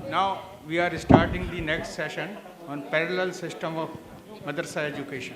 Now we are starting the next session on parallel system of madrasa education.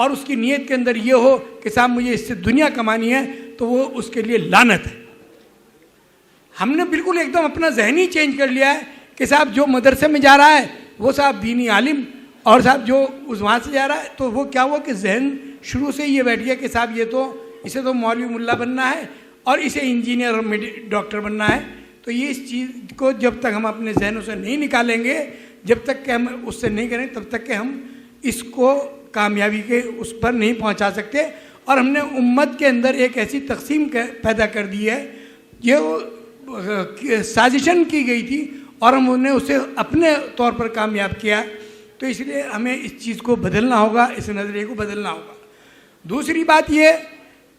اور اس کی نیت کے اندر یہ ہو کہ صاحب مجھے اس سے دنیا کمانی ہے، تو وہ اس کے لیے لعنت ہے۔ ہم نے بالکل ایک دم اپنا ذہن ہی چینج کر لیا ہے کہ صاحب جو مدرسے میں جا رہا ہے وہ صاحب دینی عالم، اور صاحب جو اس وہاں سے جا رہا ہے تو وہ کیا ہوا کہ ذہن شروع سے یہ بیٹھ گیا کہ صاحب یہ تو اسے تو مولوی ملا بننا ہے اور اسے انجینئر اور ڈاکٹر بننا ہے۔ تو یہ اس چیز کو جب تک ہم اپنے ذہنوں سے نہیں نکالیں گے، جب تک کہ ہم اس سے نہیں کریں، تب تک کہ ہم اس کو کامیابی کے اس پر نہیں پہنچا سکتے۔ اور ہم نے امت کے اندر ایک ایسی تقسیم پیدا کر دی ہے، یہ سازشن کی گئی تھی اور ہم نے اسے اپنے طور پر کامیاب کیا۔ تو اس لیے ہمیں اس چیز کو بدلنا ہوگا، اس نظریے کو بدلنا ہوگا۔ دوسری بات یہ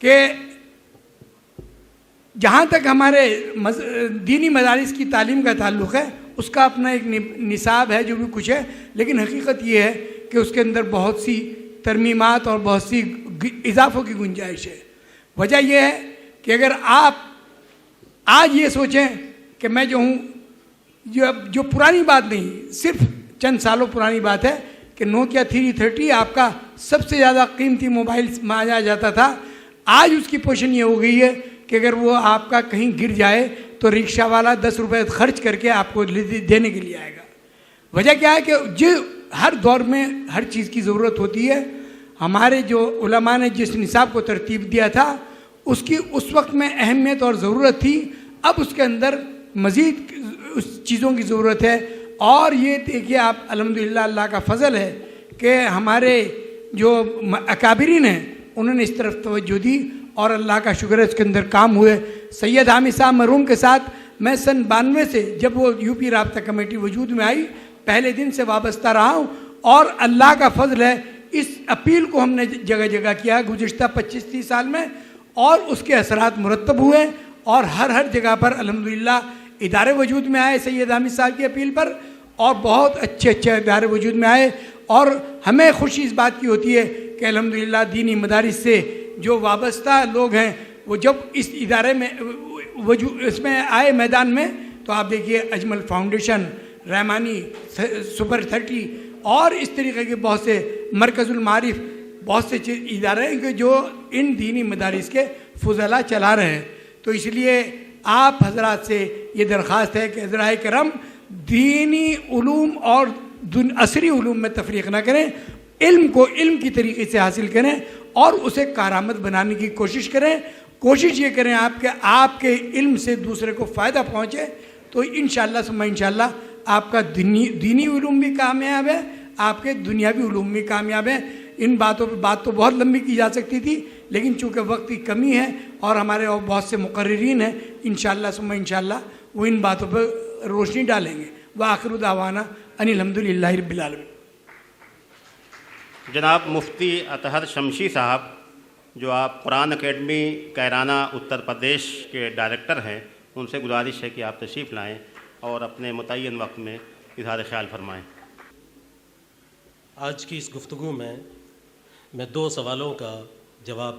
کہ جہاں تک ہمارے دینی مدارس کی تعلیم کا تعلق ہے، اس کا اپنا ایک نصاب ہے جو بھی کچھ ہے، لیکن حقیقت یہ ہے کہ اس کے اندر بہت سی ترمیمات اور بہت سی اضافوں کی گنجائش ہے۔ وجہ یہ ہے کہ اگر آپ آج یہ سوچیں کہ میں جو ہوں، جو پرانی بات نہیں، صرف چند سالوں پرانی بات ہے کہ نوکیا 330 آپ کا سب سے زیادہ قیمتی موبائل مانا جاتا تھا، آج اس کی پوزیشن یہ ہو گئی ہے کہ اگر وہ آپ کا کہیں گر جائے تو رکشہ والا 10 روپے خرچ کر کے آپ کو دینے کے لیے آئے گا۔ وجہ کیا ہے کہ ہر دور میں ہر چیز کی ضرورت ہوتی ہے۔ ہمارے جو علماء نے جس نصاب کو ترتیب دیا تھا اس کی اس وقت میں اہمیت اور ضرورت تھی، اب اس کے اندر مزید اس چیزوں کی ضرورت ہے۔ اور یہ دیکھیے آپ، الحمدللہ اللہ کا فضل ہے کہ ہمارے جو اکابرین ہیں انہوں نے اس طرف توجہ دی اور اللہ کا شکر ہے اس کے اندر کام ہوئے۔ سید حامد صاحب مرحوم کے ساتھ میں سن 92 سے جب وہ یو پی رابطہ کمیٹی وجود میں آئی پہلے دن سے وابستہ رہا ہوں، اور اللہ کا فضل ہے اس اپیل کو ہم نے جگہ جگہ کیا گزشتہ 25-30 سال میں، اور اس کے اثرات مرتب ہوئے اور ہر جگہ پر الحمدللہ ادارے وجود میں آئے سید حامد صاحب کی اپیل پر، اور بہت اچھے ادارے وجود میں آئے۔ اور ہمیں خوشی اس بات کی ہوتی ہے کہ الحمدللہ دینی مدارس سے جو وابستہ لوگ ہیں وہ جب اس ادارے میں اس میں آئے میدان میں، تو آپ دیکھیے اجمل فاؤنڈیشن، رحمانی، سپر 30 اور اس طریقے کے بہت سے مرکز المعارف، بہت سے ادارے ہیں کہ جو ان دینی مدارس کے فضلاء چلا رہے ہیں۔ تو اس لیے آپ حضرات سے یہ درخواست ہے کہ حضرائے کرم دینی علوم اور عصری علوم میں تفریق نہ کریں، علم کو علم کی طریقے سے حاصل کریں اور اسے کارآمد بنانے کی کوشش کریں۔ کوشش یہ کریں آپ کے علم سے دوسرے کو فائدہ پہنچے، تو انشاءاللہ ثم انشاءاللہ آپ کا دینی علوم بھی کامیاب ہے، آپ کے دنیاوی علوم بھی کامیاب ہے۔ ان باتوں پہ بات تو بہت لمبی کی جا سکتی تھی، لیکن چونکہ وقت کی کمی ہے اور ہمارے اور بہت سے مقررین ہیں، انشاءاللہ ثم انشاءاللہ وہ ان باتوں پر روشنی ڈالیں گے۔ وآخر دعوانا ان الحمدللہ رب العالمین۔ جناب مفتی اطہر شمشی صاحب، جو آپ قرآن اکیڈمی کیرانہ اتر پردیش کے ڈائریکٹر ہیں، ان سے گزارش ہے کہ آپ تشریف لائیں اور اپنے متعین وقت میں اظہار خیال فرمائیں۔ آج کی اس گفتگو میں 2 سوالوں کا جواب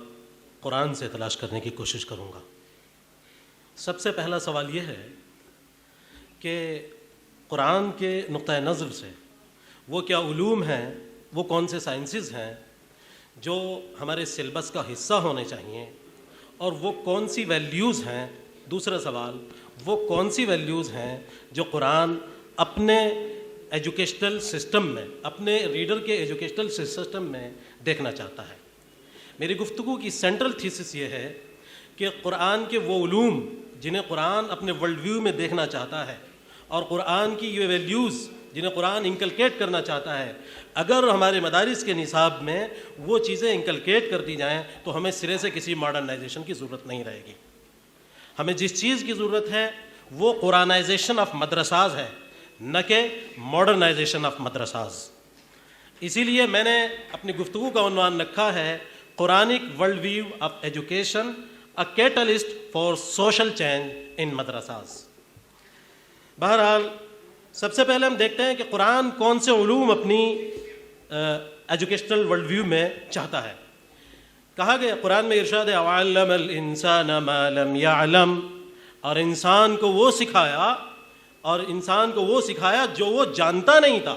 قرآن سے تلاش کرنے کی کوشش کروں گا۔ سب سے پہلا سوال یہ ہے کہ قرآن کے نقطہ نظر سے وہ کیا علوم ہیں، وہ کون سے سائنسز ہیں جو ہمارے سلیبس کا حصہ ہونے چاہیے، اور وہ کون سی ویلیوز ہیں۔ دوسرا سوال، وہ کون سی ویلیوز ہیں جو قرآن اپنے ایجوکیشنل سسٹم میں، اپنے ریڈر کے ایجوکیشنل سسٹم میں دیکھنا چاہتا ہے۔ میری گفتگو کی سینٹرل تھیسس یہ ہے کہ قرآن کے وہ علوم جنہیں قرآن اپنے ورلڈ ویو میں دیکھنا چاہتا ہے، اور قرآن کی یہ ویلیوز جنہیں قرآن انکلکیٹ کرنا چاہتا ہے، اگر ہمارے مدارس کے نصاب میں وہ چیزیں انکلکیٹ کر دی جائیں تو ہمیں سرے سے کسی ماڈرنائزیشن کی ضرورت نہیں رہے گی۔ ہمیں جس چیز کی ضرورت ہے وہ قرآنائزیشن آف مدرساز ہے، نہ کہ ماڈرنائزیشن آف مدرساز۔ اسی لیے میں نے اپنی گفتگو کا عنوان رکھا ہے Quranic world view of education, a catalyst for social change in madrasas. بہرحال سب سے پہلے ہم دیکھتے ہیں کہ قرآن کون سے علوم اپنی ایجوکیشنل ورلڈ ویو میں چاہتا ہے۔ کہا گیا قرآن میں ارشاد ہے وَعَلَّمَ الْإِنسَانَ مَا لَمْ يَعْلَمْ، اور انسان کو وہ سکھایا جو وہ جانتا نہیں تھا۔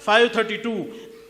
532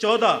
14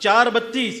4:32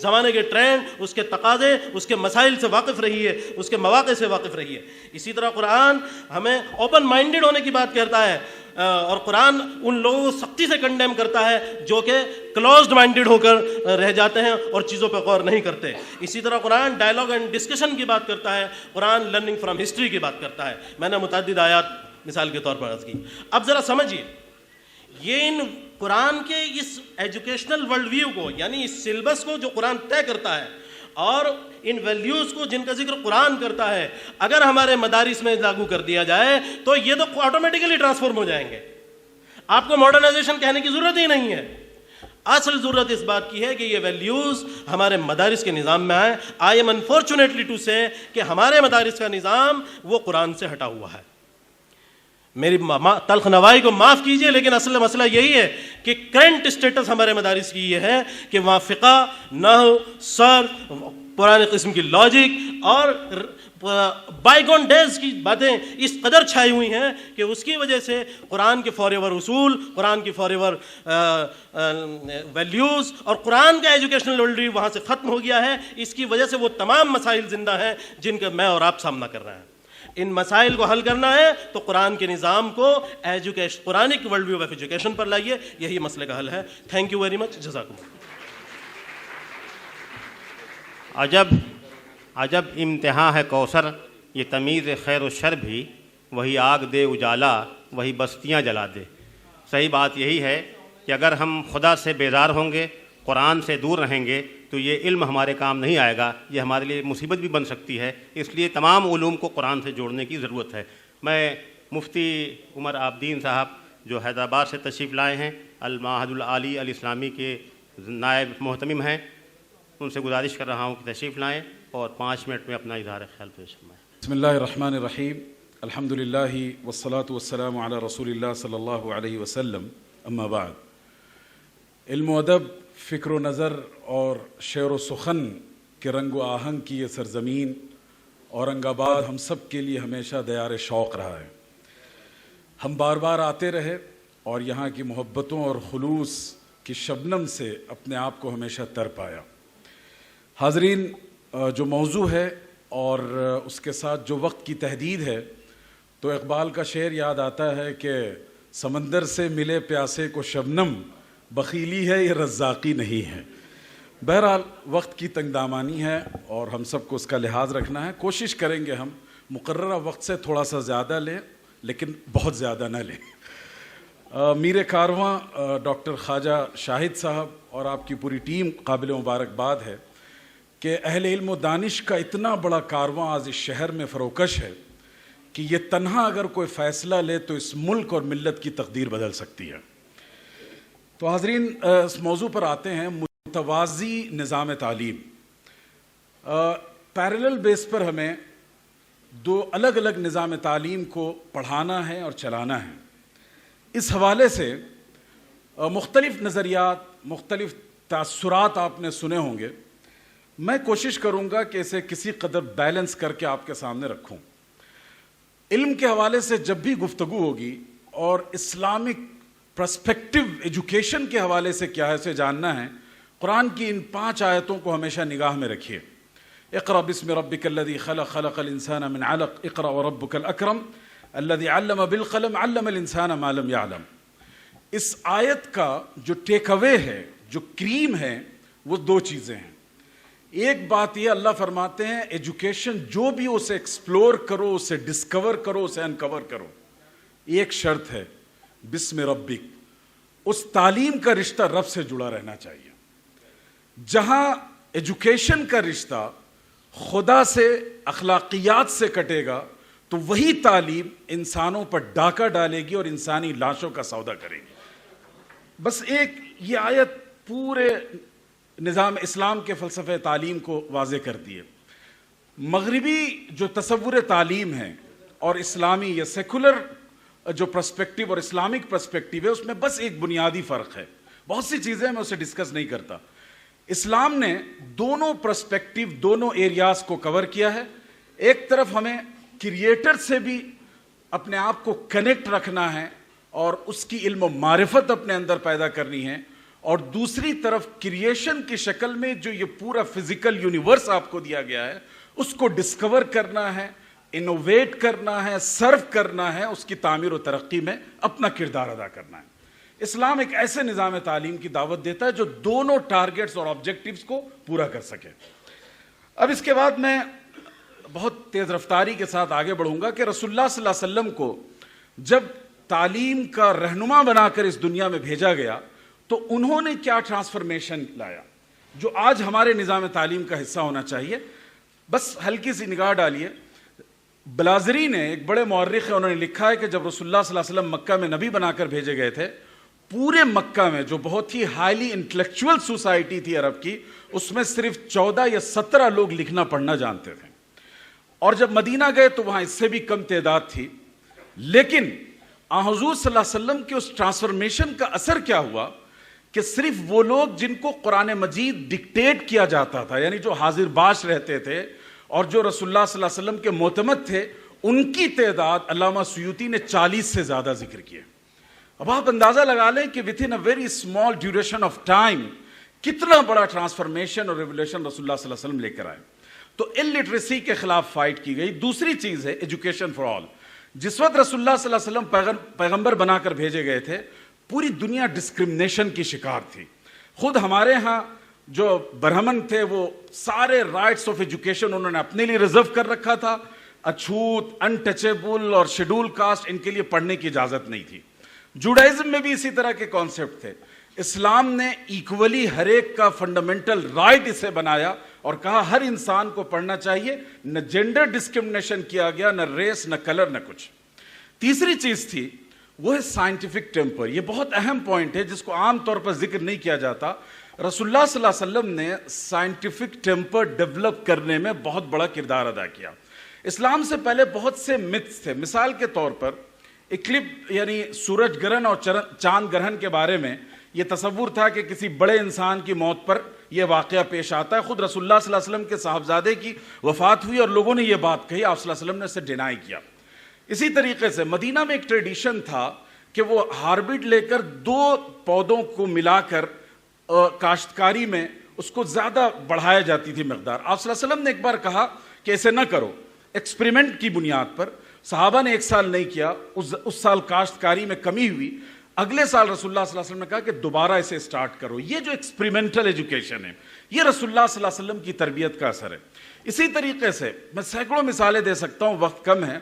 زمانے کے ٹرینڈ, اس کے تقاضے, اس کے مسائل سے واقف رہیے, اس کے مواقع سے واقف رہیے. اسی طرح قرآن ہمیں اوپن مائنڈڈ ہونے کی بات کہتا ہے, اور قرآن ان لوگوں کو سختی سے کنڈیم کرتا ہے جو کہ کلوزڈ مائنڈڈ ہو کر رہ جاتے ہیں اور چیزوں پہ غور نہیں کرتے. اسی طرح قرآن ڈائلاگ اینڈ ڈسکشن کی بات کرتا ہے, قرآن لرننگ فرام ہسٹری کی بات کرتا ہے. میں نے متعدد آیات مثال کے طور پر عرض کی. اب ذرا سمجھیے, یہ ان قرآن کے اس ایجوکیشنل ورلڈ ویو کو, یعنی اس سلیبس کو جو قرآن طے کرتا ہے, اور ان ویلیوز کو جن کا ذکر قرآن کرتا ہے, اگر ہمارے مدارس میں لاگو کر دیا جائے تو یہ تو آٹومیٹیکلی ٹرانسفارم ہو جائیں گے. آپ کو ماڈرنائزیشن کہنے کی ضرورت ہی نہیں ہے. اصل ضرورت اس بات کی ہے کہ یہ ویلیوز ہمارے مدارس کے نظام میں آئیں. آئی ایم انفارچونیٹلی ٹو سے کہ ہمارے مدارس کا نظام وہ قرآن سے ہٹا ہوا ہے. میری تلخ نوائی کو معاف کیجئے, لیکن اصل مسئلہ یہی ہے کہ کرنٹ اسٹیٹس ہمارے مدارس کی یہ ہے کہ وہاں فقہ, نحو, صرف, پرانے قسم کی لاجک اور بائیگون ڈیز کی باتیں اس قدر چھائی ہوئی ہیں کہ اس کی وجہ سے قرآن کے فار ایور اصول, قرآن کی فار ایور ویلیوز اور قرآن کا ایجوکیشنل ورلڈ ویو وہاں سے ختم ہو گیا ہے. اس کی وجہ سے وہ تمام مسائل زندہ ہیں جن کا میں اور آپ سامنا کر رہے ہیں. ان مسائل کو حل کرنا ہے تو قرآن کے نظام کو Quranic world view of education پر لائیے, یہی مسئلے کا حل ہے. تھینک یو ویری مچ, جزاکم اللہ. عجب امتحان ہے کوثر, یہ تمیز خیر و شر بھی, وہی آگ دے اجالا, وہی بستیاں جلا دے. صحیح بات یہی ہے کہ اگر ہم خدا سے بیزار ہوں گے, قرآن سے دور رہیں گے, تو یہ علم ہمارے کام نہیں آئے گا. یہ ہمارے لیے مصیبت بھی بن سکتی ہے. اس لیے تمام علوم کو قرآن سے جوڑنے کی ضرورت ہے. میں مفتی عمر عابدین صاحب جو حیدرآباد سے تشریف لائے ہیں, المعہد العالی الاسلامی کے نائب محتمم ہیں, ان سے گزارش کر رہا ہوں کہ تشریف لائیں اور 5 منٹ میں اپنا اظہار خیال پیش فرمائیں. بسم اللہ الرحمن الرحیم. الحمد للہ والصلاة والسلام علی رسول اللہ صلی اللہ علیہ وسلم. اما بعد, علم و ادب, فکر و نظر اور شعر و سخن کے رنگ و آہنگ کی یہ سرزمین اورنگ آباد ہم سب کے لیے ہمیشہ دیار شوق رہا ہے. ہم بار بار آتے رہے اور یہاں کی محبتوں اور خلوص کی شبنم سے اپنے آپ کو ہمیشہ تر پایا. حاضرین, جو موضوع ہے اور اس کے ساتھ جو وقت کی تحدید ہے, تو اقبال کا شعر یاد آتا ہے کہ سمندر سے ملے پیاسے کو شبنم, بخیلی ہے یہ رزاقی نہیں ہے. بہرحال وقت کی تنگ دامانی ہے اور ہم سب کو اس کا لحاظ رکھنا ہے. کوشش کریں گے ہم مقررہ وقت سے تھوڑا سا زیادہ لیں, لیکن بہت زیادہ نہ لیں. میر کارواں ڈاکٹر خواجہ شاہد صاحب اور آپ کی پوری ٹیم قابل مبارکباد ہے کہ اہل علم و دانش کا اتنا بڑا کارواں آج اس شہر میں فروکش ہے کہ یہ تنہا اگر کوئی فیصلہ لے تو اس ملک اور ملت کی تقدیر بدل سکتی ہے. تو حاضرین, اس موضوع پر آتے ہیں. متوازی نظام تعلیم, پیرلل بیس پر ہمیں 2 الگ الگ نظام تعلیم کو پڑھانا ہے اور چلانا ہے. اس حوالے سے مختلف نظریات, مختلف تاثرات آپ نے سنے ہوں گے. میں کوشش کروں گا کہ اسے کسی قدر بیلنس کر کے آپ کے سامنے رکھوں. علم کے حوالے سے جب بھی گفتگو ہوگی اور اسلامک پرسپیکٹو ایجوکیشن کے حوالے سے کیا ہے اسے جاننا ہے, قرآن کی ان 5 آیتوں کو ہمیشہ نگاہ میں رکھیے. اقرأ بسم ربک الذی خلق, خلق الانسان من علق, اقرأ وربک الاکرم الذی علم بالقلم, علم الانسان ما لم یعلم. اس آیت کا جو ٹیک اوے ہے, جو کریم ہے, وہ 2 چیزیں ہیں. ایک بات یہ اللہ فرماتے ہیں ایجوکیشن جو بھی اسے ایکسپلور کرو, اسے ڈسکور کرو, اسے انکور کرو. ایک شرط ہے, بسم ربک, اس تعلیم کا رشتہ رب سے جڑا رہنا چاہیے. جہاں ایجوکیشن کا رشتہ خدا سے, اخلاقیات سے کٹے گا تو وہی تعلیم انسانوں پر ڈاکہ ڈالے گی اور انسانی لاشوں کا سودا کرے گی. بس ایک یہ آیت پورے نظام اسلام کے فلسفہ تعلیم کو واضح کرتی ہے. مغربی جو تصور تعلیم ہے اور اسلامی یا سیکولر جو پرسپیکٹو اور اسلامک پرسپیکٹو ہے, اس میں بس ایک بنیادی فرق ہے. بہت سی چیزیں میں اسے ڈسکس نہیں کرتا. اسلام نے دونوں پرسپیکٹو, دونوں ایریاز کو کور کیا ہے. ایک طرف ہمیں کریٹر سے بھی اپنے آپ کو کنیکٹ رکھنا ہے اور اس کی علم و معرفت اپنے اندر پیدا کرنی ہے, اور دوسری طرف کریشن کی شکل میں جو یہ پورا فزیکل یونیورس آپ کو دیا گیا ہے اس کو ڈسکور کرنا ہے, انوویٹ کرنا ہے, سرو کرنا ہے, اس کی تعمیر و ترقی میں اپنا کردار ادا کرنا ہے. اسلام ایک ایسے نظام تعلیم کی دعوت دیتا ہے جو دونوں ٹارگٹس اور آبجیکٹیوز کو پورا کر سکے. اب اس کے بعد میں بہت تیز رفتاری کے ساتھ آگے بڑھوں گا کہ رسول اللہ صلی اللہ علیہ وسلم کو جب تعلیم کا رہنما بنا کر اس دنیا میں بھیجا گیا تو انہوں نے کیا ٹرانسفارمیشن لایا جو آج ہمارے نظام تعلیم کا حصہ ہونا چاہیے. بس ہلکی سی نگاہ ڈالیے. بلازری نے, ایک بڑے مورخ ہیں, انہوں نے لکھا ہے کہ جب رسول اللہ صلی اللہ علیہ وسلم مکہ میں نبی بنا کر بھیجے گئے تھے, پورے مکہ میں جو بہت ہی ہائیلی انٹلیکچوئل سوسائٹی تھی عرب کی, اس میں صرف 14 یا 17 لوگ لکھنا پڑھنا جانتے تھے. اور جب مدینہ گئے تو وہاں اس سے بھی کم تعداد تھی. لیکن حضور صلی اللہ علیہ وسلم کے اس ٹرانسفارمیشن کا اثر کیا ہوا کہ صرف وہ لوگ جن کو قرآن مجید ڈکٹیٹ کیا جاتا تھا, یعنی جو حاضر باش رہتے تھے اور جو رسول اللہ صلی اللہ علیہ وسلم کے معتمد تھے, ان کی تعداد علامہ سیوطی نے 40 سے زیادہ ذکر کیا. اب آپ اندازہ لگا لیں کہ within a very small duration of time کتنا بڑا ٹرانسفارمیشن اور ریولیوشن رسول اللہ صلی اللہ علیہ وسلم لے کر آئے. تو الٹریسی کے خلاف فائٹ کی گئی. دوسری چیز ہے ایجوکیشن فار آل. جس وقت رسول اللہ صلی اللہ علیہ وسلم پیغمبر بنا کر بھیجے گئے تھے, پوری دنیا ڈسکرمنیشن کی شکار تھی. خود ہمارے ہاں جو برہمن تھے وہ سارے رائٹس آف ایجوکیشن انہوں نے اپنے لیے ریزرو کر رکھا تھا. اچھوت, انٹچیبل اور شیڈول کاسٹ, ان کے لیے پڑھنے کی اجازت نہیں تھی. جوڈائزم میں بھی اسی طرح کے کانسیپٹ تھے. اسلام نے ایکولی ہر ایک کا فنڈامنٹل رائٹ اسے بنایا اور کہا ہر انسان کو پڑھنا چاہیے. نہ جینڈر ڈسکرمنیشن کیا گیا, نہ ریس, نہ کلر, نہ کچھ. تیسری چیز تھی وہ ہے سائنٹیفک ٹیمپر. یہ بہت اہم پوائنٹ ہے جس کو عام طور پر ذکر نہیں کیا جاتا. رسول اللہ صلی اللہ علیہ وسلم نے سائنٹیفک ٹیمپر ڈیولپ کرنے میں بہت بڑا کردار ادا کیا. اسلام سے پہلے بہت سے متس تھے. مثال کے طور پر اکلپ یعنی سورج گرہن اور چاند گرہن کے بارے میں یہ تصور تھا کہ کسی بڑے انسان کی موت پر یہ واقعہ پیش آتا ہے. خود رسول اللہ صلی اللہ علیہ وسلم کے صاحبزادے کی وفات ہوئی اور لوگوں نے یہ بات کہی, آپ صلی اللہ علیہ وسلم نے اسے ڈینائی کیا. اسی طریقے سے مدینہ میں ایک ٹریڈیشن تھا کہ وہ ہاربٹ لے کر 2 پودوں کو ملا کر کاشتکاری میں اس کو زیادہ بڑھایا جاتی تھی مقدار. آپ صلی اللہ علیہ وسلم نے ایک بار کہا کہ ایسے نہ کرو, ایکسپریمنٹ کی بنیاد پر. صحابہ نے 1 سال نہیں کیا, اس سال کاشتکاری میں کمی ہوئی. اگلے سال رسول اللہ صلی اللہ علیہ وسلم نے کہا کہ دوبارہ اسے اسٹارٹ کرو. یہ جو ایکسپریمنٹل ایجوکیشن ہے یہ رسول اللہ صلی اللہ علیہ وسلم کی تربیت کا اثر ہے. اسی طریقے سے میں سینکڑوں مثالیں دے سکتا ہوں, وقت کم ہے.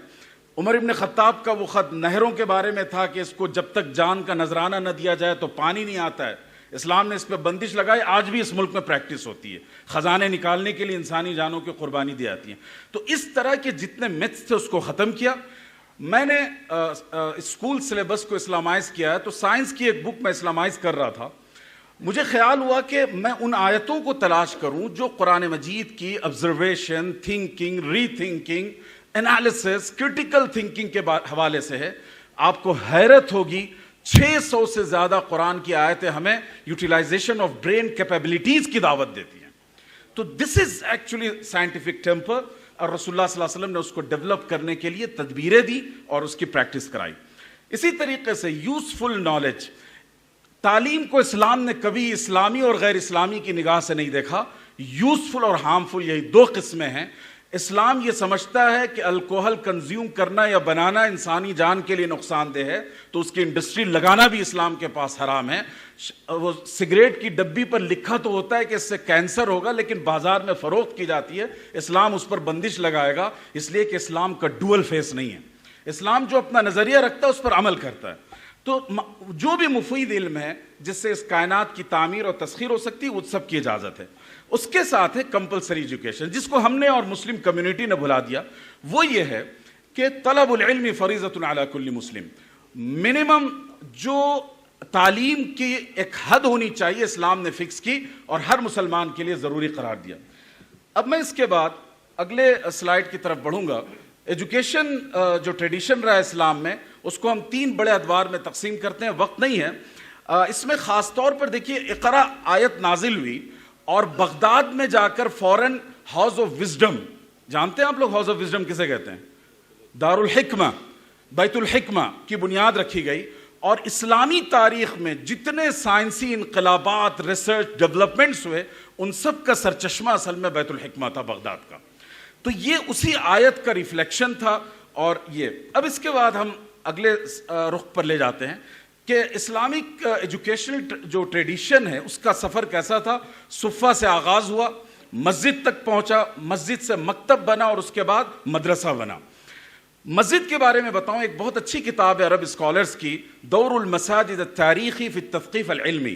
عمر ابن خطاب کا وہ خط نہروں کے بارے میں تھا کہ اس کو جب تک جان کا نذرانہ نہ دیا جائے تو پانی نہیں آتا ہے. اسلام نے اس پہ بندش لگائی. آج بھی اس ملک میں پریکٹس ہوتی ہے. خزانے نکالنے کے لیے انسانی جانوں کی قربانی دی جاتی ہیں. تو اس طرح کے جتنے میتھس تھے اس کو ختم کیا. میں نے اسکول سلیبس کو اسلامائز کیا ہے, تو سائنس کی ایک بک میں اسلامائز کر رہا تھا. مجھے خیال ہوا کہ میں ان آیتوں کو تلاش کروں جو قرآن مجید کی آبزرویشن, تھنکنگ, ری تھنکنگ, انالیسس, کرٹیکل تھنکنگ کے حوالے سے ہے. آپ کو حیرت ہوگی 600 سے زیادہ قرآن کی آیتیں ہمیں یوٹیلائزیشن آف برین کیپیبلٹیز کی دعوت دیتی ہیں. تو دس از ایکچولی سائنٹیفک ٹیمپر, اور رسول اللہ صلی اللہ علیہ وسلم نے اس کو ڈیولپ کرنے کے لیے تدبیریں دی اور اس کی پریکٹس کرائی. اسی طریقے سے یوزفل نالج, تعلیم کو اسلام نے کبھی اسلامی اور غیر اسلامی کی نگاہ سے نہیں دیکھا. یوزفل اور ہارمفل یہی 2 قسمیں ہیں. اسلام یہ سمجھتا ہے کہ الکوہل کنزیوم کرنا یا بنانا انسانی جان کے لیے نقصان دہ ہے, تو اس کی انڈسٹری لگانا بھی اسلام کے پاس حرام ہے. وہ سگریٹ کی ڈبی پر لکھا تو ہوتا ہے کہ اس سے کینسر ہوگا, لیکن بازار میں فروخت کی جاتی ہے. اسلام اس پر بندش لگائے گا, اس لیے کہ اسلام کا ڈوئل فیس نہیں ہے. اسلام جو اپنا نظریہ رکھتا ہے اس پر عمل کرتا ہے. تو جو بھی مفید علم ہے جس سے اس کائنات کی تعمیر اور تسخیر ہو سکتی ہے, وہ سب کی اجازت ہے. اس کے ساتھ ہے کمپلسری ایجوکیشن, جس کو ہم نے اور مسلم کمیونٹی نے بھلا دیا. وہ یہ ہے کہ طلب العلم فریضۃ علی کل مسلم. منیمم جو تعلیم کی ایک حد ہونی چاہیے اسلام نے فکس کی اور ہر مسلمان کے لیے ضروری قرار دیا. اب میں اس کے بعد اگلے سلائیڈ کی طرف بڑھوں گا. ایجوکیشن جو ٹریڈیشن رہا ہے اسلام میں, اس کو ہم 3 بڑے ادوار میں تقسیم کرتے ہیں. وقت نہیں ہے. اس میں خاص طور پر دیکھیے, اقرا آیت نازل ہوئی اور بغداد میں جا کر فوراً ہاؤس آف وزڈم, جانتے ہیں آپ لوگ ہاؤس آف وزڈم کسے کہتے ہیں؟ دار الحکمہ, بیت الحکمہ کی بنیاد رکھی گئی. اور اسلامی تاریخ میں جتنے سائنسی انقلابات، ریسرچ، ڈیولپمنٹس ہوئے، ان سب کا سرچشمہ اصل میں بیت الحکمہ تھا بغداد کا. تو یہ اسی آیت کا ریفلیکشن تھا. اور یہ اب اس کے بعد ہم اگلے رخ پر لے جاتے ہیں کہ اسلامک ایجوکیشنل جو ٹریڈیشن ہے اس کا سفر کیسا تھا. صفہ سے آغاز ہوا، مسجد تک پہنچا، مسجد سے مکتب بنا اور اس کے بعد مدرسہ بنا. مسجد کے بارے میں بتاؤں، ایک بہت اچھی کتاب ہے عرب اسکالرز کی، دور المساجد التاریخی فی التثقیف العلمی.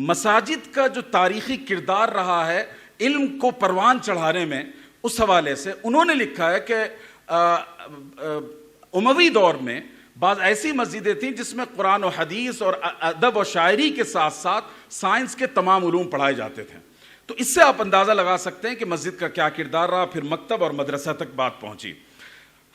مساجد کا جو تاریخی کردار رہا ہے علم کو پروان چڑھانے میں، اس حوالے سے انہوں نے لکھا ہے کہ اموی دور میں بعض ایسی مسجدیں تھیں جس میں قرآن و حدیث اور ادب و شاعری کے ساتھ ساتھ سائنس کے تمام علوم پڑھائے جاتے تھے. تو اس سے آپ اندازہ لگا سکتے ہیں کہ مسجد کا کیا کردار رہا. پھر مکتب اور مدرسہ تک بات پہنچی.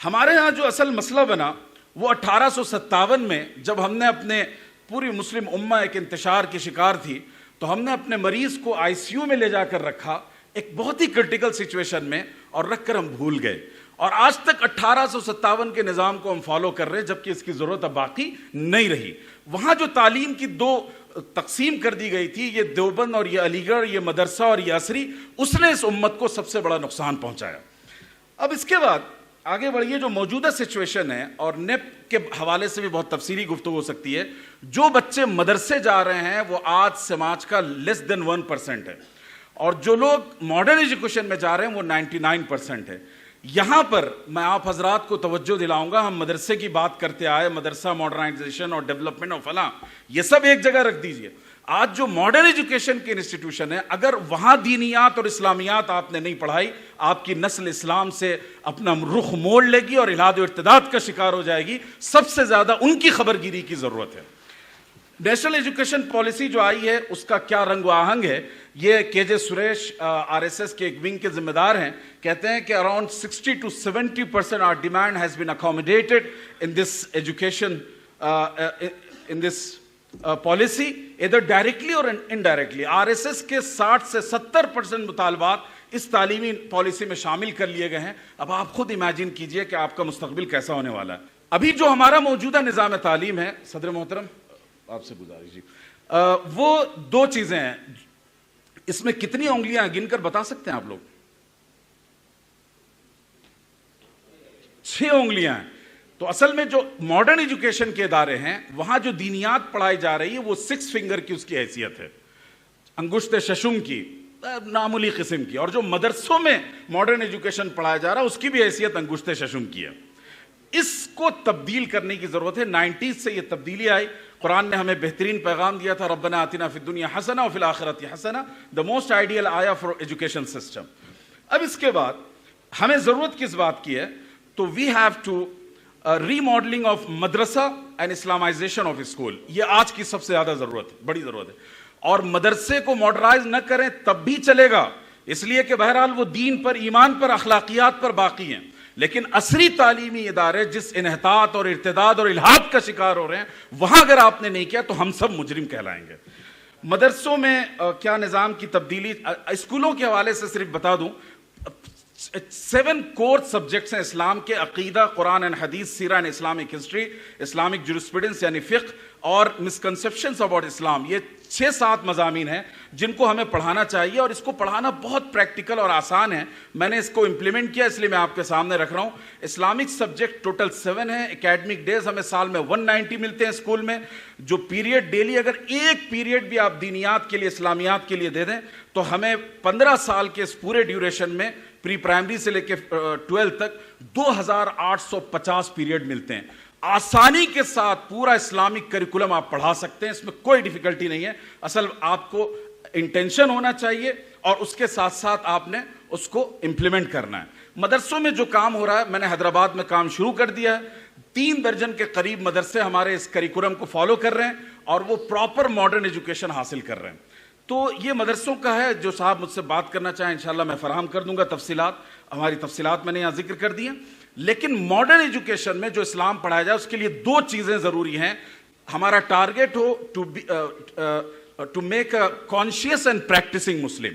ہمارے ہاں جو اصل مسئلہ بنا وہ 1857 میں، جب ہم نے اپنے پوری مسلم امہ ایک انتشار کی شکار تھی، تو ہم نے اپنے مریض کو آئی سی یو میں لے جا کر رکھا ایک بہت ہی کرٹیکل سچویشن میں، اور رکھ کر ہم بھول گئے. اور آج تک 1857 کے نظام کو ہم فالو کر رہے ہیں، جبکہ اس کی ضرورت اب باقی نہیں رہی. وہاں جو تعلیم کی دو تقسیم کر دی گئی تھی، یہ دیوبند اور یہ علی گڑھ، یہ مدرسہ اور یہ عصری، اس نے اس امت کو سب سے بڑا نقصان پہنچایا. اب اس کے بعد آگے بڑھیے. جو موجودہ سچویشن ہے، اور نیپ کے حوالے سے بھی بہت تفصیلی گفتگو ہو سکتی ہے، جو بچے مدرسے جا رہے ہیں وہ آج سماج کا لیس دین 1% ہے، اور جو لوگ ماڈرن ایجوکیشن میں جا رہے ہیں وہ 99% ہے. یہاں پر میں آپ حضرات کو توجہ دلاؤں گا، ہم مدرسے کی بات کرتے آئے، مدرسہ ماڈرنائزیشن اور ڈیولپمنٹ اور فلاں، یہ سب ایک جگہ رکھ دیجئے. آج جو ماڈرن ایجوکیشن کی انسٹیٹیوشن ہے، اگر وہاں دینیات اور اسلامیات آپ نے نہیں پڑھائی، آپ کی نسل اسلام سے اپنا رخ موڑ لے گی اور الحاد و ارتداد کا شکار ہو جائے گی. سب سے زیادہ ان کی خبرگیری کی ضرورت ہے. نیشنل ایجوکیشن پالیسی جو آئی ہے اس کا کیا رنگ و آہنگ ہے، یہ کے جے سریش آر ایس ایس کے ایک ونگ کے ذمہ دار ہیں، کہتے ہیں کہ around 60 to 70% our demand has been accommodated in this education in this policy either directly or indirectly. R S S کے 60 سے 70% مطالبات اس تعلیمی پالیسی میں شامل کر لیے گئے ہیں. اب آپ خود امیجن کیجئے کہ آپ کا مستقبل کیسا ہونے والا ہے. ابھی جو ہمارا موجودہ نظام تعلیم ہے، صدر محترم آپ سے گزارش جی، وہ دو چیزیں ہیں. اس میں کتنی انگلیاں گن کر بتا سکتے ہیں آپ لوگ؟ 6 انگلیاں ہیں. تو اصل میں جو ماڈرن ایجوکیشن کے ادارے ہیں وہاں جو دینیات پڑھائی جا رہی ہے وہ 6 فنگر کی اس کی حیثیت ہے، انگشت ششم کی، معمولی قسم کی. اور جو مدرسوں میں ماڈرن ایجوکیشن پڑھایا جا رہا ہے اس کی بھی حیثیت انگشت ششم کی ہے. اس کو تبدیل کرنے کی ضرورت ہے. 90s سے یہ تبدیلی آئی. قرآن نے ہمیں بہترین پیغام دیا تھا، ربنا آتنا فی الدنیا حسنہ وفی الآخرۃ حسنہ، the most ideal آیا فار ایجوکیشن سسٹم. اب اس کے بعد ہمیں ضرورت کس بات کی ہے؟ تو we have to remodelling of madrasa and Islamisation of school. یہ آج کی سب سے زیادہ ضرورت ہے، بڑی ضرورت ہے. اور مدرسے کو ماڈرنائز نہ کریں تب بھی چلے گا، اس لیے کہ بہرحال وہ دین پر، ایمان پر، اخلاقیات پر باقی ہیں. لیکن عصری تعلیمی ادارے جس انحطاط اور ارتداد اور الحاد کا شکار ہو رہے ہیں، وہاں اگر آپ نے نہیں کیا تو ہم سب مجرم کہلائیں گے. مدرسوں میں کیا نظام کی تبدیلی، اسکولوں کے حوالے سے صرف بتا دوں، 7 کور سبجیکٹس ہیں اسلام کے: عقیدہ، قرآن اینڈ حدیث، سیرہ اینڈ اسلامک ہسٹری، اسلامک جورسپریڈنس یعنی فقہ، اور مسکنسیپشنز اباؤٹ اسلام. یہ 6-7 مضامین ہیں جن کو ہمیں پڑھانا چاہیے، اور اس کو پڑھانا بہت پریکٹیکل اور آسان ہے. میں نے اس کو امپلیمنٹ کیا، اس لیے میں آپ کے سامنے رکھ رہا ہوں. اسلامک سبجیکٹ ٹوٹل 7 ہیں. اکیڈمک ڈیز ہمیں سال میں 190 ملتے ہیں اسکول میں. جو پیریڈ ڈیلی، اگر ایک پیریڈ بھی آپ دینیات کے لیے، اسلامیات کے لیے دے دیں تو ہمیں 15 سال کے اس پورے ڈیوریشن میں پری پرائمری سے لے کے 12 تک 2850 پیریڈ ملتے ہیں. آسانی کے ساتھ پورا اسلامک کریکولم آپ پڑھا سکتے ہیں، اس میں کوئی ڈیفیکلٹی نہیں ہے. اصل آپ کو انٹینشن ہونا چاہیے اور اس کے ساتھ ساتھ آپ نے اس کو امپلیمنٹ کرنا ہے. مدرسوں میں جو کام ہو رہا ہے، میں نے حیدرآباد میں کام شروع کر دیا ہے. 3 درجن کے قریب مدرسے ہمارے اس کریکولم کو فالو کر رہے ہیں اور وہ پراپر ماڈرن ایجوکیشن حاصل کر رہے ہیں. تو یہ مدرسوں کا ہے. جو صاحب مجھ سے بات کرنا چاہیں انشاءاللہ میں فراہم کر دوں گا تفصیلات. ہماری تفصیلات میں نے یہاں ذکر کر دی ہیں. لیکن ماڈرن ایجوکیشن میں جو اسلام پڑھایا جائے اس کے لیے 2 چیزیں ضروری ہیں. ہمارا ٹارگیٹ ہو to make a conscious and practising Muslim.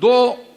2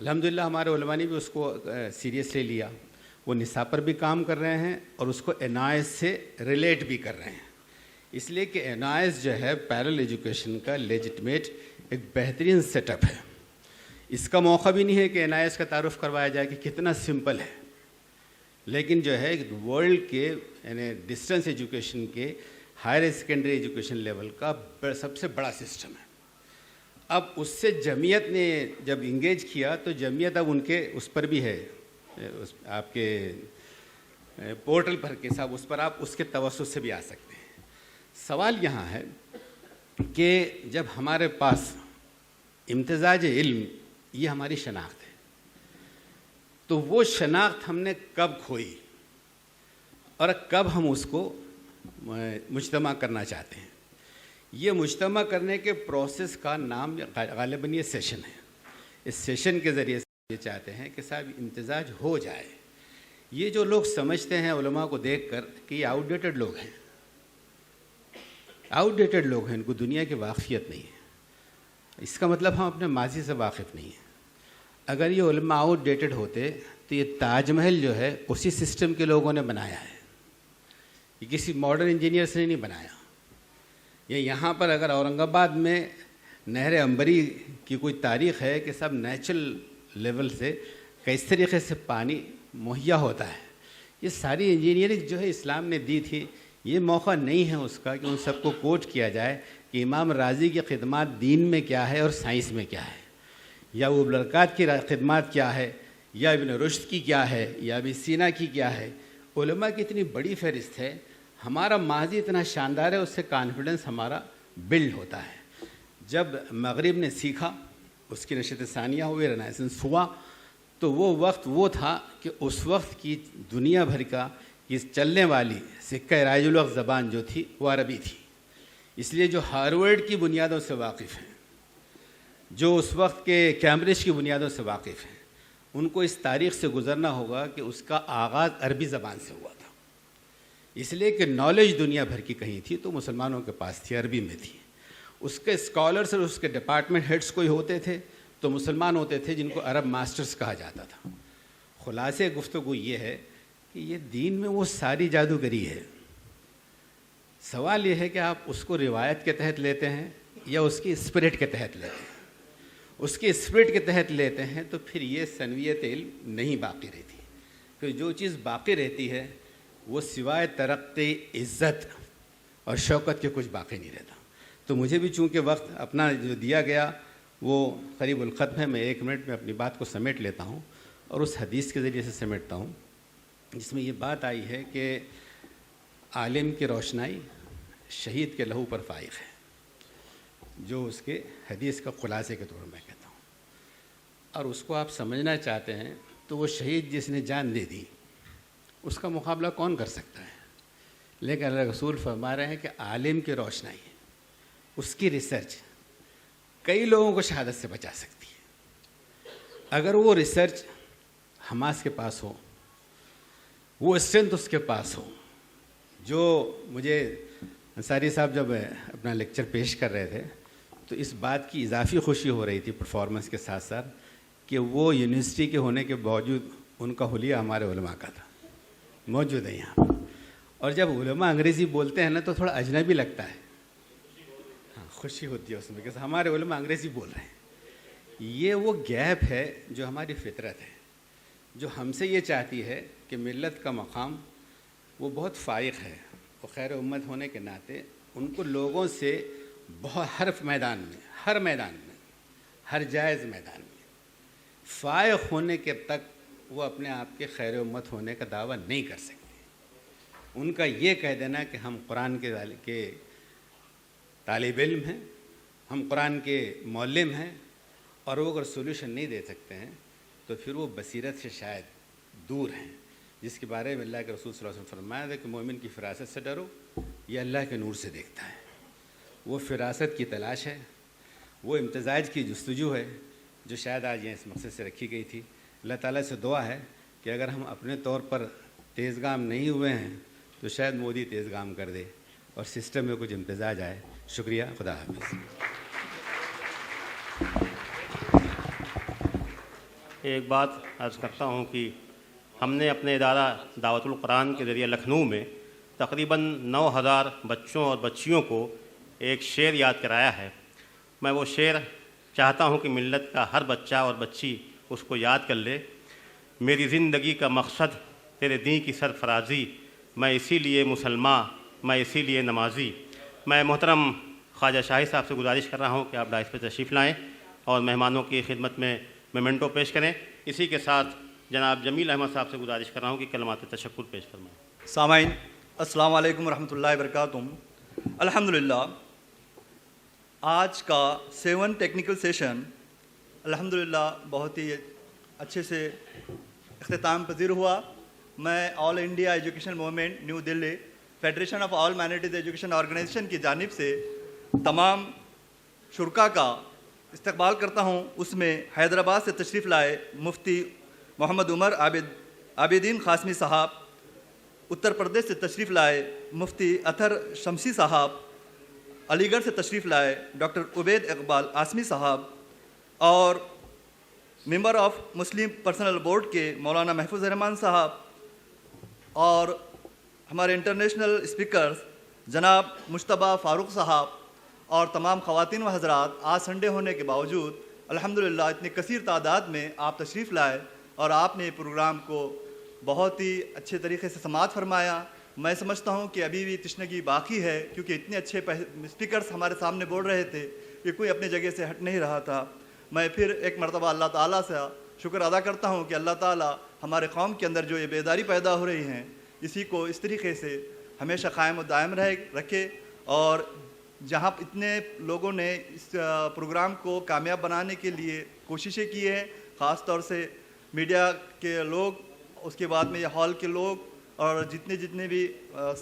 الحمدللہ ہمارے علماء نے بھی اس کو سیریسلی لیا. وہ نصاب پر بھی کام کر رہے ہیں اور اس کو NIS سے ریلیٹ بھی کر رہے ہیں. اس لیے کہ NIS جو ہے پیرل ایجوکیشن کا لیجٹمیٹ ایک بہترین سیٹ اپ ہے. اس کا موقع بھی نہیں ہے کہ NIS کا تعارف کروایا جائے کہ کتنا سمپل ہے, لیکن جو ہے ورلڈ کے یعنی ڈسٹینس ایجوکیشن کے ہائر سیکنڈری ایجوکیشن لیول کا سب سے بڑا سسٹم ہے. اب اس سے جمعیت نے جب انگیج کیا تو جمعیت اب ان کے اس پر بھی ہے, آپ کے پورٹل پر کے صاحب اس پر آپ اس کے توسط سے بھی آ سکتے ہیں. سوال یہاں ہے کہ جب ہمارے پاس امتزاج علم یہ ہماری شناخت ہے, تو وہ شناخت ہم نے کب کھوئی اور کب ہم اس کو مجتمع کرنا چاہتے ہیں. یہ مجتمع کرنے کے پروسیس کا نام غالباً یہ سیشن ہے. اس سیشن کے ذریعے سے یہ چاہتے ہیں کہ صاحب امتزاج ہو جائے. یہ جو لوگ سمجھتے ہیں علماء کو دیکھ کر کہ یہ آؤٹ ڈیٹڈ لوگ ہیں, ان کو دنیا کی واقفیت نہیں ہے. اس کا مطلب ہم اپنے ماضی سے واقف نہیں ہیں. اگر یہ علماء آؤٹ ڈیٹڈ ہوتے تو یہ تاج محل جو ہے اسی سسٹم کے لوگوں نے بنایا ہے, یہ کسی ماڈرن انجینئرس نے نہیں بنایا. یہ یہاں پر اگر اورنگ آباد میں نہر عنبری کی کوئی تاریخ ہے کہ سب نیچرل لیول سے کس طریقے سے پانی مہیا ہوتا ہے, یہ ساری انجینئرنگ جو ہے اسلام نے دی تھی. یہ موقع نہیں ہے اس کا کہ ان سب کو کوٹ کیا جائے کہ امام رازی کی خدمات دین میں کیا ہے اور سائنس میں کیا ہے, یا وہ برکات کی خدمات کیا ہے, یا ابن رشد کی کیا ہے, یا ابن سینا کی کیا ہے. علماء کی اتنی بڑی فہرست ہے. ہمارا ماضی اتنا شاندار ہے, اس سے کانفیڈنس ہمارا بلڈ ہوتا ہے. جب مغرب نے سیکھا, اس کی نشست ثانیہ ہوئی, رنائسنس ہوا, تو وہ وقت وہ تھا کہ اس وقت کی دنیا بھر کا یہ چلنے والی سکہ رائج الوقت زبان جو تھی وہ عربی تھی. اس لیے جو ہارورڈ کی بنیادوں سے واقف ہیں, جو اس وقت کے کیمبرج کی بنیادوں سے واقف ہیں, ان کو اس تاریخ سے گزرنا ہوگا کہ اس کا آغاز عربی زبان سے ہوا تھا. اس لیے کہ نالج دنیا بھر کی کہیں تھی تو مسلمانوں کے پاس تھی, عربی میں تھی. اس کے اسکالرس اور اس کے ڈپارٹمنٹ ہیڈس کوئی ہوتے تھے تو مسلمان ہوتے تھے جن کو عرب ماسٹرز کہا جاتا تھا. خلاصے گفتگو یہ ہے کہ یہ دین میں وہ ساری جادوگری ہے. سوال یہ ہے کہ آپ اس کو روایت کے تحت لیتے ہیں یا اس کی اسپرٹ کے تحت لیتے ہیں. اس کی اسپرٹ کے تحت لیتے ہیں تو پھر یہ سنویت علم نہیں باقی رہتی. پھر جو چیز باقی رہتی ہے وہ سوائے ترقی, عزت اور شوکت کے کچھ باقی نہیں رہتا. تو مجھے بھی چونکہ وقت اپنا جو دیا گیا وہ قریب الختم ہے, میں 1 منٹ میں اپنی بات کو سمیٹ لیتا ہوں اور اس حدیث کے ذریعے سے سمیٹتا ہوں جس میں یہ بات آئی ہے کہ عالم کی روشنائی شہید کے لہو پر فائق ہے, جو اس کے حدیث کا خلاصے کے طور میں کہتا ہوں. اور اس کو آپ سمجھنا چاہتے ہیں تو وہ شہید جس نے جان دے دی اس کا مقابلہ کون کر سکتا ہے. لیکن اللہ رسول فرما رہے ہیں کہ عالم کی روشنائی, اس کی ریسرچ کئی لوگوں کو شہادت سے بچا سکتی ہے. اگر وہ ریسرچ حماس کے پاس ہو, وہ اسٹرینتھ اس کے پاس ہو. جو مجھے انصاری صاحب جب اپنا لیکچر پیش کر رہے تھے تو اس بات کی اضافی خوشی ہو رہی تھی پرفارمنس کے ساتھ ساتھ کہ وہ یونیورسٹی کے ہونے کے باوجود ان کا حلیہ ہمارے علماء کا تھا, موجود ہے یہاں. اور جب علماء انگریزی بولتے ہیں نا تو تھوڑا اجنبی لگتا ہے, ہاں خوشی ہوتی ہے اس میں کہ ہمارے علماء انگریزی بول رہے ہیں. یہ وہ گیپ ہے جو ہماری فطرت ہے, جو ہم سے یہ چاہتی ہے کہ ملت کا مقام وہ بہت فائق ہے. وہ خیر امت ہونے کے ناطے ان کو لوگوں سے بہت ہر میدان میں, ہر جائز میدان میں فائق ہونے کے تک وہ اپنے آپ کے خیر امت ہونے کا دعویٰ نہیں کر سکتے. ان کا یہ کہہ دینا کہ ہم قرآن کے طالب علم ہیں, ہم قرآن کے معلم ہیں, اور وہ اگر سولوشن نہیں دے سکتے ہیں تو پھر وہ بصیرت سے شاید دور ہیں, جس کے بارے میں اللہ کے رسول صلی اللہ علیہ وسلم فرمایا تھا کہ مومن کی فراست سے ڈرو, یہ اللہ کے نور سے دیکھتا ہے. وہ فراست کی تلاش ہے, وہ امتزاج کی جستجو ہے جو شاید آج یہ اس مقصد سے رکھی گئی تھی. اللہ تعالیٰ سے دعا ہے کہ اگر ہم اپنے طور پر تیز گام نہیں ہوئے ہیں تو شاید مودی تیز گام کر دے اور سسٹم میں کچھ امتزاج آئے. شکریہ, خدا حافظ. ایک بات عرض کرتا ہوں کہ ہم نے اپنے ادارہ دعوت القرآن کے ذریعے لکھنؤ میں تقریباً 9000 بچوں اور بچیوں کو ایک شعر یاد کرایا ہے. میں وہ شعر چاہتا ہوں کہ ملت کا ہر بچہ اور بچی اس کو یاد کر لے. میری زندگی کا مقصد تیرے دین کی سرفرازی، میں اسی لیے مسلمان، میں اسی لیے نمازی. میں محترم خواجہ شاہی صاحب سے گزارش کر رہا ہوں کہ آپ ڈائس پہ تشریف لائیں اور مہمانوں کی خدمت میں میمنٹو پیش کریں. اسی کے ساتھ جناب جمیل احمد صاحب سے گزارش کر رہا ہوں کہ کلمات تشکر پیش فرمائیں. سامعین السلام علیکم ورحمۃ اللہ وبرکاتہ. الحمدللہ آج کا 7 ٹیکنیکل سیشن الحمدللہ بہت ہی اچھے سے اختتام پذیر ہوا. میں all India education movement New Delhi federation of all minorities education organisation کی جانب سے تمام شرکا کا استقبال کرتا ہوں. اس میں حیدرآباد سے تشریف لائے مفتی محمد عمر عابدین قاسمی صاحب، اتر پردیش سے تشریف لائے مفتی اطہر شمسی صاحب، علی گڑھ سے تشریف لائے ڈاکٹر عبید اقبال آسمی صاحب، اور member of Muslim personal board کے مولانا محفوظ الرحمان صاحب، اور ہمارے انٹرنیشنل اسپیکرز جناب مجتبیٰ فاروق صاحب، اور تمام خواتین و حضرات. آج سنڈے ہونے کے باوجود الحمدللہ اتنی کثیر تعداد میں آپ تشریف لائے اور آپ نے پروگرام کو بہت ہی اچھے طریقے سے سماعت فرمایا. میں سمجھتا ہوں کہ ابھی بھی تشنگی باقی ہے، کیونکہ اتنے اچھے اسپیکرز ہمارے سامنے بول رہے تھے کہ کوئی اپنی جگہ سے ہٹ نہیں رہا تھا. میں پھر ایک مرتبہ اللہ تعالیٰ سے شکر ادا کرتا ہوں کہ اللہ تعالیٰ ہمارے قوم کے اندر جو یہ بیداری پیدا ہو رہی ہیں اسی کو اس طریقے سے ہمیشہ قائم و دائم رکھے. اور جہاں اتنے لوگوں نے اس پروگرام کو کامیاب بنانے کے لیے کوششیں کی ہیں، خاص طور سے میڈیا کے لوگ، اس کے بعد میں یہ ہال کے لوگ، اور جتنے بھی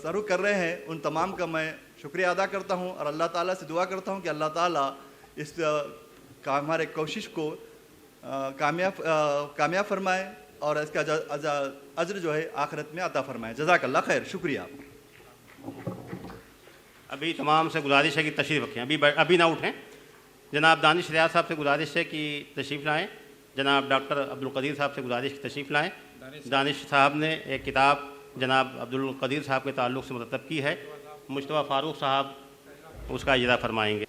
سرو کر رہے ہیں ان تمام کا میں شکریہ ادا کرتا ہوں. اور اللہ تعالیٰ سے دعا کرتا ہوں کہ اللہ تعالیٰ اس ہمارے کوشش کو کامیاب فرمائے اور اس کا اجر جو ہے آخرت میں عطا فرمائے. جزاک اللہ خیر. شکریہ. ابھی تمام سے گزارش ہے کہ تشریف رکھیں، ابھی نہ اٹھیں. جناب دانش ریاض صاحب سے گزارش ہے کہ تشریف لائیں. جناب ڈاکٹر عبدالقدیر صاحب سے گزارش کی تشریف لائیں. دانش صاحب نے ایک کتاب جناب عبدالقدیر صاحب کے تعلق سے مرتب کی ہے. مجتبیٰ فاروق صاحب اس کا اجرا فرمائیں گے.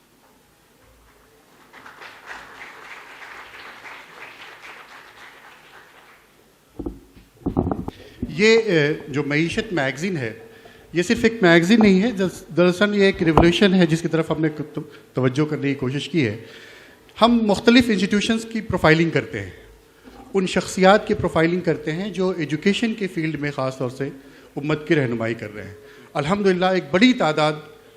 یہ جو معیشت میگزین ہے یہ صرف ایک میگزین نہیں ہے، دراصل یہ ایک ریولیوشن ہے جس کی طرف ہم نے توجہ کرنے کی کوشش کی ہے. ہم مختلف انسٹیٹیوشنز کی پروفائلنگ کرتے ہیں، ان شخصیات کی پروفائلنگ کرتے ہیں جو ایجوکیشن کے فیلڈ میں خاص طور سے امت کی رہنمائی کر رہے ہیں. الحمدللہ ایک بڑی تعداد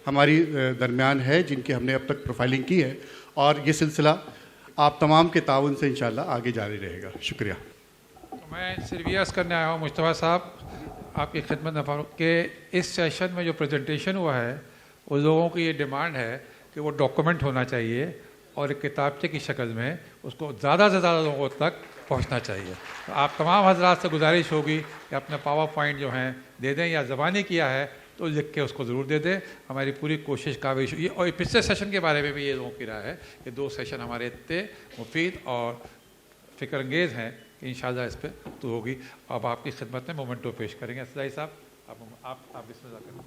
ہماری درمیان ہے جن کی ہم نے اب تک پروفائلنگ کی ہے، اور یہ سلسلہ آپ تمام کے تعاون سے انشاءاللہ آگے جاری رہے گا. شکریہ. میں صرف یہ عرض کرنے آیا ہوں مجتبیٰ صاحب آپ کی خدمت میں فاروق کہ اس سیشن میں جو پریزنٹیشن ہوا ہے وہ لوگوں کی یہ ڈیمانڈ ہے کہ وہ ڈاکومنٹ ہونا چاہیے اور ایک کتابچے کی شکل میں اس کو زیادہ سے زیادہ لوگوں تک پہنچنا چاہیے. آپ تمام حضرات سے گزارش ہوگی کہ اپنے پاور پوائنٹ جو ہیں دے دیں، یا زبانی کیا ہے تو لکھ کے اس کو ضرور دے دیں. ہماری پوری کوشش کاوش ہوئی. اور پچھلے سیشن کے بارے میں بھی یہ لوگوں کی رائے ہے کہ 2 سیشن ہمارے اتنے مفید اور فکر انگیز ہیں کہ انشاءاللہ اس پہ تو ہوگی. اب آپ کی خدمت میں مومنٹو پیش کریں گے. اسلائی صاحب آپ بسم اللہ کریں.